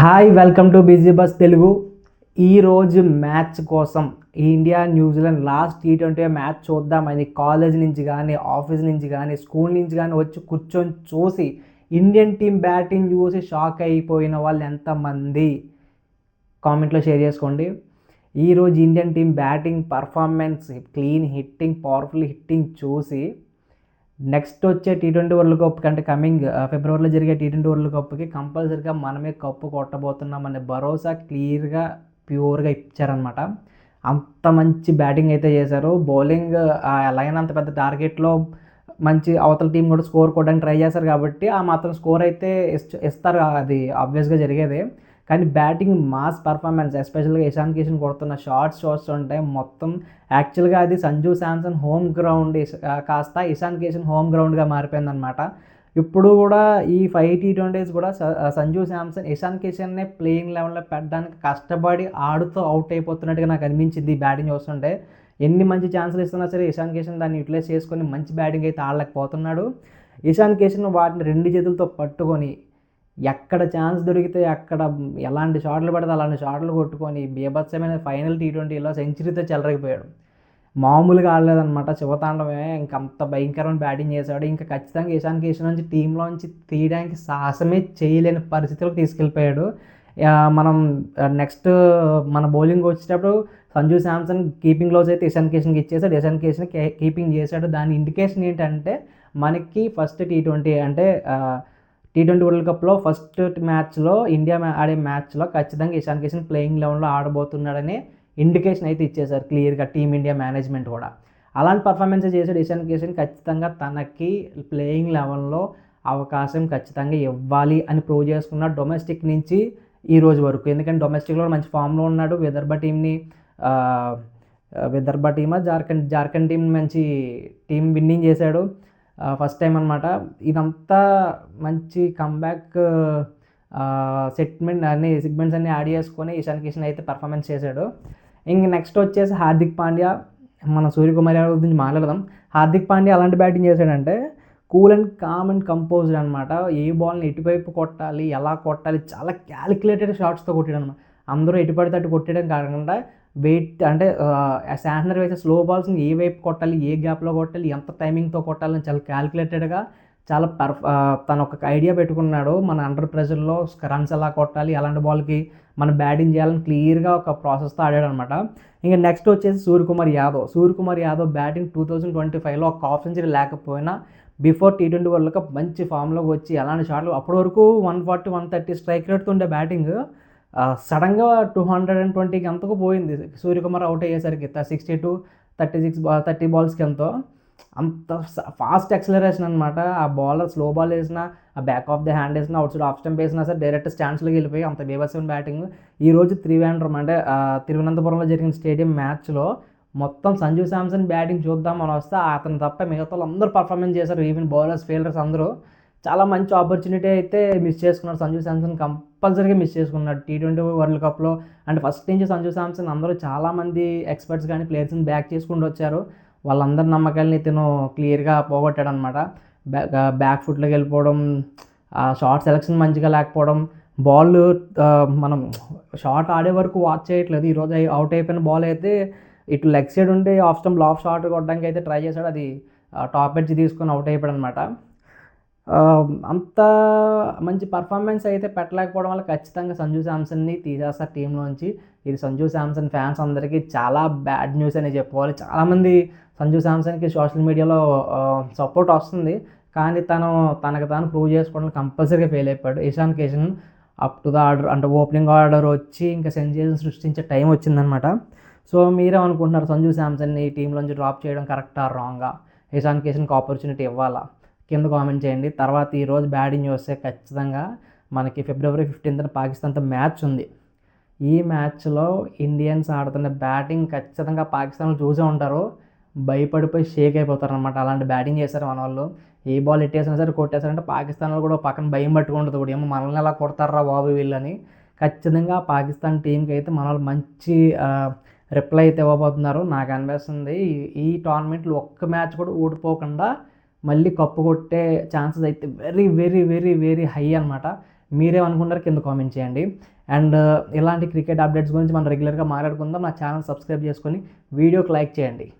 Hi welcome to busy bus Telugu. ఈరోజు match కోసం India New Zealand last T20 match చూద్దామని college నుంచి కానీ ఆఫీస్ నుంచి కానీ స్కూల్ నుంచి కానీ వచ్చి కూర్చొని చూసి ఇండియన్ టీం బ్యాటింగ్ చూసి షాక్ అయిపోయిన వాళ్ళు ఎంతమంది కామెంట్లో షేర్ చేసుకోండి. ఈరోజు Indian team batting performance, clean hitting, powerful hitting చూసి నెక్స్ట్ వచ్చే T20 వరల్డ్ కప్ కంటే కమింగ్ ఫిబ్రవరిలో జరిగే T20 వరల్డ్ కప్కి కంపల్సరీగా మనమే కప్పు కొట్టబోతున్నామనే భరోసా క్లియర్గా ప్యూర్గా ఇచ్చారనమాట. అంత మంచి బ్యాటింగ్ అయితే చేశారు. బౌలింగ్ లైన్ అంత పెద్ద టార్గెట్లో మంచి అవతల టీం కూడా స్కోర్ కొట్టడానికి ట్రై చేశారు కాబట్టి ఆ మాత్రం స్కోర్ అయితే ఇస్తారు, అది ఆబ్వియస్గా జరిగేదే. కానీ బ్యాటింగ్ మాస్ పర్ఫార్మెన్స్, ఎస్పెషల్గా ఇషాన్ కిషన్ కొడుతున్న షాట్స్ ఉంటాయి మొత్తం. యాక్చువల్గా అది సంజు శాంసన్ హోమ్ గ్రౌండ్ కాస్త ఇషాన్ కిషన్ హోమ్ గ్రౌండ్గా మారిపోయిందనమాట. ఇప్పుడు కూడా ఈ 5 T20s కూడా సంజు శాంసన్ ఇషాన్ కిషన్నే ప్లేయింగ్ లెవెల్లో పెట్టడానికి కష్టపడి ఆడుతూ అవుట్ అయిపోతున్నట్టుగా నాకు అనిపించింది. ఈ బ్యాటింగ్ చూస్తుంటే ఎన్ని మంచి ఛాన్సులు ఇస్తున్నా సరే ఇషాన్ కిషన్ దాన్ని యూటిలైజ్ చేసుకొని మంచి బ్యాటింగ్ అయితే ఆడలేకపోతున్నాడు. ఇషాన్ కిషన్ వాటిని 2 చేతులతో పట్టుకొని ఎక్కడ ఛాన్స్ దొరికితే అక్కడ ఎలాంటి షాట్లు పడితే అలాంటి షాట్లు కొట్టుకొని బీభత్సమైన ఫైనల్ T20లో సెంచరీతో చెలరేగిపోయాడు. మామూలుగా ఆడలేదన్నమాట. శివతాండవమే ఇంకంత భయంకరమైన బ్యాటింగ్ చేశాడు. ఇంకా ఖచ్చితంగా ఇషాన్ కిషన్ నుంచి టీంలోంచి తీయడానికి సాహసమే చేయలేని పరిస్థితులకు తీసుకెళ్ళిపోయాడు. మనం నెక్స్ట్ మన బౌలింగ్ వచ్చేటప్పుడు సంజు శాంసన్ కీపింగ్ లోస్ అయితే ఇషాన్ కిషన్కి ఇచ్చేసాడు. ఇషాన్ కిషన్ కీపింగ్ చేశాడు. దాని ఇండికేషన్ ఏంటంటే మనకి ఫస్ట్ T20 అంటే T20 వరల్డ్ కప్లో ఫస్ట్ మ్యాచ్లో ఇండియా ఆడే మ్యాచ్లో ఖచ్చితంగా ఇషాన్ కిషన్ ప్లేయింగ్ లెవెన్లో ఆడబోతున్నాడని ఇండికేషన్ అయితే ఇచ్చేశారు క్లియర్గా టీమిండియా మేనేజ్మెంట్ కూడా. అలాంటి పర్ఫార్మెన్స్ చేశాడు ఇషాన్ కిషన్. ఖచ్చితంగా తనకి ప్లేయింగ్ లెవెన్లో అవకాశం ఖచ్చితంగా ఇవ్వాలి అని ప్రూవ్ చేసుకున్నాడు డొమెస్టిక్ నుంచి ఈ రోజు వరకు. ఎందుకంటే డొమెస్టిక్లో మంచి ఫామ్లో ఉన్నాడు. విదర్భ టీమా జార్ఖండ్ టీం మంచి టీం విన్నింగ్ చేశాడు ఫస్ట్ టైం అనమాట. ఇదంతా మంచి కంబ్యాక్ సెగ్మెంట్స్ అన్నీ యాడ్ చేసుకొని ఇషాన్ కిషన్ అయితే పర్ఫార్మెన్స్ చేశాడు. ఇంక నెక్స్ట్ వచ్చేసి హార్దిక్ పాండ్యా. మన సూర్యకుమార్ యాదవ్ గురించి మాట్లాడదాం. హార్దిక్ పాండ్యా అలాంటి బ్యాటింగ్ చేశాడంటే cool and calm and composed అనమాట. ఏ బాల్ని ఎటువైపు కొట్టాలి, ఎలా కొట్టాలి, చాలా క్యాలిక్యులేటెడ్ షాట్స్తో కొట్టాడు అనమాట. అందరూ ఎటు పడితే అటు కొట్టడం కాకుండా వెయిట్ అంటే శాంట్నర్ వేసే స్లో బాల్స్ని ఏ వైపు కొట్టాలి, ఏ గ్యాప్లో కొట్టాలి, ఎంత టైమింగ్తో కొట్టాలని చాలా క్యాలిక్యులేటెడ్గా చాలా తను ఒక ఐడియా పెట్టుకున్నాడు. మన అండర్ ప్రెషర్లో రన్స్ ఎలా కొట్టాలి, అలాంటి బాల్కి మనం బ్యాటింగ్ చేయాలని క్లియర్గా ఒక ప్రాసెస్తో ఆడాడు అనమాట. ఇంకా నెక్స్ట్ వచ్చేసి సూర్యకుమార్ యాదవ్ బ్యాటింగ్ 2025లో ఒక హాఫ్ సెంచరీ లేకపోయినా బిఫోర్ T20 వరల్డ్ కప్ మంచి ఫామ్లోకి వచ్చి ఎలాంటి షాట్లు అప్పటి వరకు 140, 130 స్ట్రైక్ రేట్తో ఉండే బ్యాటింగ్ సడన్గా 220కి ఎంతకు పోయింది. సూర్యకుమార్ అవుట్ అయ్యేసరికి 62, 30 బాల్స్కి ఎంతో అంత ఫాస్ట్ యాక్సిలరేషన్ అనమాట. ఆ బౌలర్ స్లో బాల్ వేసినా, ఆ బ్యాక్ ఆఫ్ ది హ్యాండ్ వేసినా, అవుట్ సైడ్ ఆఫ్ స్టంప్ వేసినా సరే డైరెక్ట్ స్టాండ్స్లోకి వెళ్ళిపోయి అంత బీభత్సమైన బ్యాటింగ్. ఈరోజు త్రివేంద్రం అంటే తిరువనంతపురంలో జరిగిన స్టేడియం మ్యాచ్లో మొత్తం సంజు శాంసన్ బ్యాటింగ్ చూద్దాం అని వస్తే అతను తప్ప మిగతా వాళ్ళు అందరూ పర్ఫార్మెన్స్ చేశారు. ఈవెన్ బౌలర్స్, ఫీల్డర్స్ అందరూ చాలా మంచి ఆపర్చునిటీ అయితే మిస్ చేసుకున్నాడు. సంజు శాంసన్ కంపల్సరీగా మిస్ చేసుకున్నాడు T20 వరల్డ్ కప్లో. అంటే ఫస్ట్ నుంచి సంజు శాంసన్ అందరూ చాలామంది ఎక్స్పర్ట్స్ కానీ ప్లేయర్స్ని బ్యాక్ చేసుకుంటూ వచ్చారు. వాళ్ళందరి నమ్మకాలని ఇతను క్లియర్గా పోగొట్టాడు అనమాట. బ్యాక్ ఫుట్లోకి వెళ్ళిపోవడం, షార్ట్ సెలెక్షన్ మంచిగా లేకపోవడం, బాల్ మనం షార్ట్ ఆడే వరకు వాచ్ చేయట్లేదు. ఈరోజు అవుట్ అయిపోయిన బాల్ అయితే ఇటు లెగ్ సైడ్ ఉంటే ఆఫ్ స్టంప్ ఆఫ్ షాట్ కొట్టడానికి అయితే ట్రై చేశాడు. అది టాప్ ఎడ్జ్ తీసుకొని అవుట్ అయిపోయాడు అనమాట. అంత మంచి పర్ఫార్మెన్స్ అయితే పెట్టలేకపోవడం వల్ల ఖచ్చితంగా సంజు శాంసన్ని తీసేస్తారు టీంలోంచి. ఇది సంజు శాంసన్ ఫ్యాన్స్ అందరికీ చాలా బ్యాడ్ న్యూస్ అని చెప్పుకోవాలి. చాలామంది సంజు శాంసన్కి సోషల్ మీడియాలో సపోర్ట్ వస్తుంది, కానీ తనకు తాను ప్రూవ్ చేసుకోవడానికి కంపల్సరీగా ఫెయిల్ అయిపోయాడు. Ishan Kishan up to the order అంటే ఓపెనింగ్ ఆర్డర్ వచ్చి ఇంకా సెంచరీని సృష్టించే టైం వచ్చిందనమాట. సో మీరేమనుకుంటున్నారు? సంజు శాంసన్ని టీంలోంచి డ్రాప్ చేయడం కరెక్టా, రాంగా? ఇషాన్ కిషన్కి ఆపర్చునిటీ ఇవ్వాలా? కింద కామెంట్ చేయండి. తర్వాత ఈరోజు బ్యాటింగ్ చూస్తే ఖచ్చితంగా మనకి ఫిబ్రవరి 15న పాకిస్తాన్తో మ్యాచ్ ఉంది. ఈ మ్యాచ్లో ఇండియన్స్ ఆడుతున్న బ్యాటింగ్ ఖచ్చితంగా పాకిస్తాన్లో చూసే ఉంటారు, భయపడిపోయి షేక్ అయిపోతారు అనమాట. అలాంటి బ్యాటింగ్ చేశారు మన వాళ్ళు. ఏ బాల్ ఎట్టేసినా సరే కొట్టేశారంటే పాకిస్తాన్లో కూడా పక్కన భయం పట్టుకుంటుంది. ఇప్పుడు ఏమో మనల్ని ఎలా కొడతారా బాబు వీళ్ళని. ఖచ్చితంగా పాకిస్తాన్ టీంకి అయితే మన వాళ్ళు మంచి రిప్లై అయితే ఇవ్వబోతున్నారు నాకు అనిపిస్తుంది. ఈ టోర్నమెంట్లో ఒక్క మ్యాచ్ కూడా ఓడిపోకుండా మళ్ళీ కప్పు కొట్టే ఛాన్సెస్ అయితే very very very very high అనమాట. మీరేమనుకుంటారో కింద కామెంట్ చేయండి. అండ్ ఇలాంటి క్రికెట్ అప్డేట్స్ గురించి మనం రెగ్యులర్గా మాట్లాడుకుందాం. నా ఛానల్ సబ్స్క్రైబ్ చేసుకొని వీడియోకి లైక్ చేయండి.